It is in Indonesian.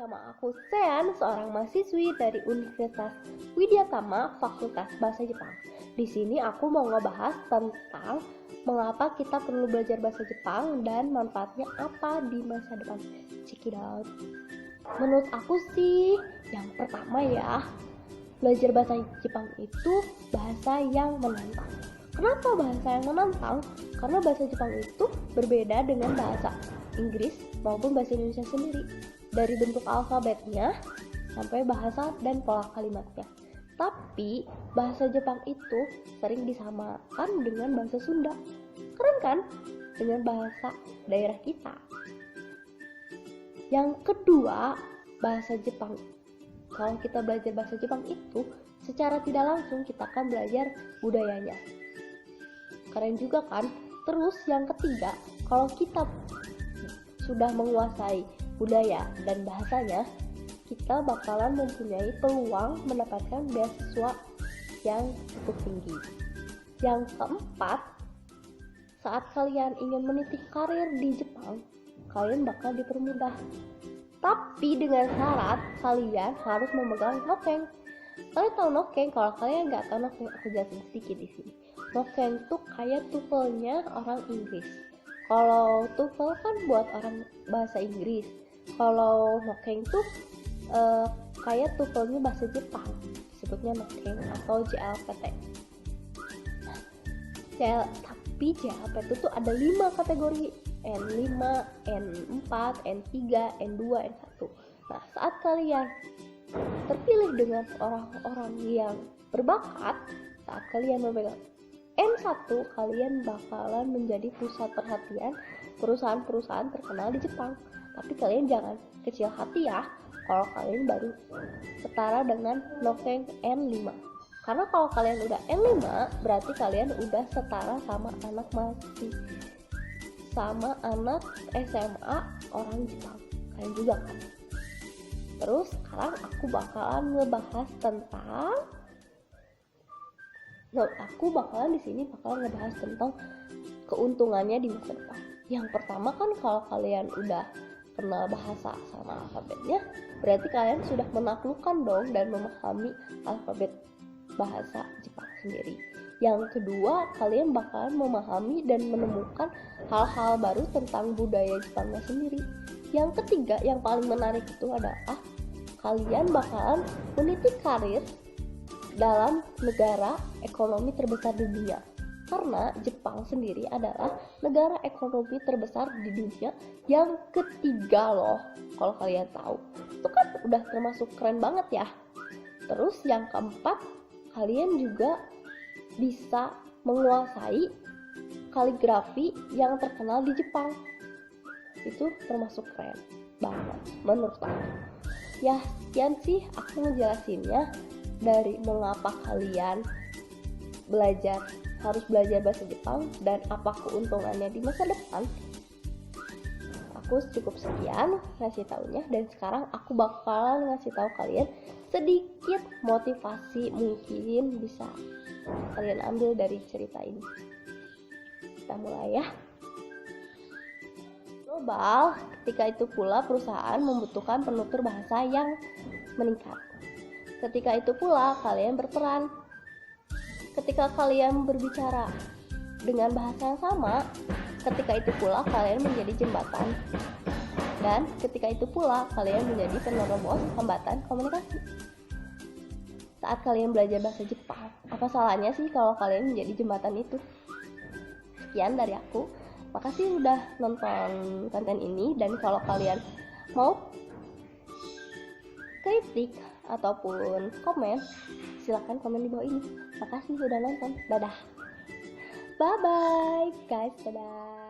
Bersama aku Sean, seorang mahasiswi dari Universitas Widyatama, Fakultas Bahasa Jepang. Di sini aku mau ngebahas tentang mengapa kita perlu belajar bahasa Jepang dan manfaatnya apa di masa depan. Check it out. Menurut aku sih, yang pertama ya, belajar bahasa Jepang itu bahasa yang menantang. Kenapa bahasa yang menantang? Karena bahasa Jepang itu berbeda dengan bahasa Inggris maupun bahasa Indonesia sendiri. Dari bentuk alfabetnya sampai bahasa dan pola kalimatnya. Tapi bahasa Jepang itu sering disamakan dengan bahasa Sunda. Keren kan? Dengan bahasa daerah kita. Yang kedua, bahasa Jepang. Kalau kita belajar bahasa Jepang itu, secara tidak langsung kita akan belajar budayanya. Keren juga kan? Terus yang ketiga, kalau kita sudah menguasai budaya dan bahasanya, kita bakalan mempunyai peluang mendapatkan beasiswa yang cukup tinggi. Yang keempat, saat kalian ingin meniti karir di Jepang, kalian bakal dipermudah. Tapi dengan syarat kalian harus memegang nokeng. Kalian tahu nokeng? Kalau kalian nggak tahu nokeng, aku jelasin sedikit di sini. Nokeng tuh kayak TOEFL-nya orang Inggris. Kalau TOEFL kan buat orang bahasa Inggris. Kalau nokeng tuh kayak TOEFL-nya bahasa Jepang. Disebutnya nokeng atau JLPT. Tapi JLPT itu ada 5 kategori. N5, N4, N3, N2, N1. Nah, saat kalian terpilih dengan orang-orang yang berbakat, saat kalian memegang N1, kalian bakalan menjadi pusat perhatian perusahaan-perusahaan terkenal di Jepang. Tapi kalian jangan kecil hati ya, kalau kalian baru setara dengan nokeng N5. Karena kalau kalian udah N5, berarti kalian udah setara sama anak SMA orang Jepang. Kalian juga kan? Terus sekarang aku bakalan ngebahas tentang keuntungannya di masa depan. Yang pertama kan, kalau kalian udah kenal bahasa sama alfabetnya, berarti kalian sudah menaklukkan dong dan memahami alfabet bahasa Jepang sendiri. Yang kedua, kalian bakalan memahami dan menemukan hal-hal baru tentang budaya Jepangnya sendiri. Yang ketiga, yang paling menarik itu adalah kalian bakalan meniti karir dalam negara ekonomi terbesar di dunia. Karena Jepang sendiri adalah negara ekonomi terbesar di dunia yang ketiga loh. Kalau kalian tahu, itu kan udah termasuk keren banget ya. Terus yang keempat, kalian juga bisa menguasai kaligrafi yang terkenal di Jepang. Itu termasuk keren banget menurut aku. Ya, sekian sih aku ngejelasinnya dari mengapa kalian harus belajar bahasa Jepang dan apa keuntungannya di masa depan. Aku cukup sekian ngasih taunya, dan sekarang aku bakalan ngasih tahu kalian sedikit motivasi mungkin bisa kalian ambil dari cerita ini. Kita mulai ya. Global, ketika itu pula perusahaan membutuhkan penutur bahasa yang meningkat. Ketika itu pula kalian berperan. Ketika kalian berbicara dengan bahasa yang sama, ketika itu pula kalian menjadi jembatan. Dan ketika itu pula kalian menjadi penerobos hambatan komunikasi. Saat kalian belajar bahasa Jepang, apa salahnya sih kalau kalian menjadi jembatan itu? Sekian dari aku. Makasih udah nonton konten ini, dan kalau kalian mau kritik ataupun komen, silahkan komen di bawah ini. Makasih udah nonton. Dadah. Bye bye guys. Dadah.